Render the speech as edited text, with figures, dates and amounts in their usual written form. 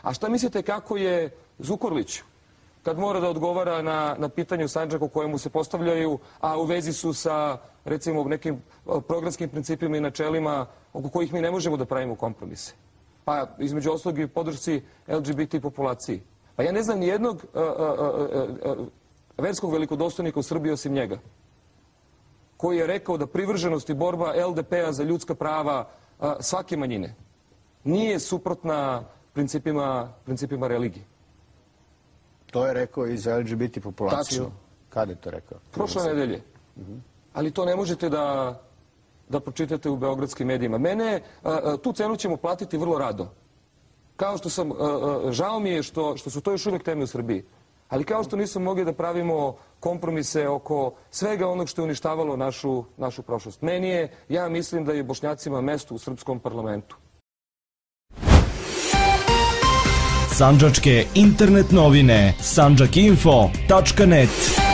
A šta mislite kako je Zukorlić kad mora da odgovara na pitanje u Sandžaku koje mu se postavljaju, a u vezi su sa, recimo, nekim programskim principima i načelima oko kojih mi ne možemo da pravimo kompromise? Pa, između ostalog i podršci LGBT populaciji. Pa ja ne znam nijednog verskog velikodostojnika u Srbiji osim njega, koji je rekao da privrženost i borba LDP-a za ljudska prava svake manjine nije suprotna principima religije. To je rekao i za LGBT populaciju. Tačno. Kada je to rekao? Prošle nedelje. Ali to ne možete da pročitate u beogradskim medijima. Tu cenu ćemo platiti vrlo rado. Kao što sam, žao mi je što su to još uvijek teme u Srbiji. Ali kao što nismo mogli da pravimo kompromise oko svega onog što je uništavalo našu prošlost. Ja mislim da je Bošnjacima mesto u srpskom parlamentu. Sandžačke internet novine sandžakinfo.net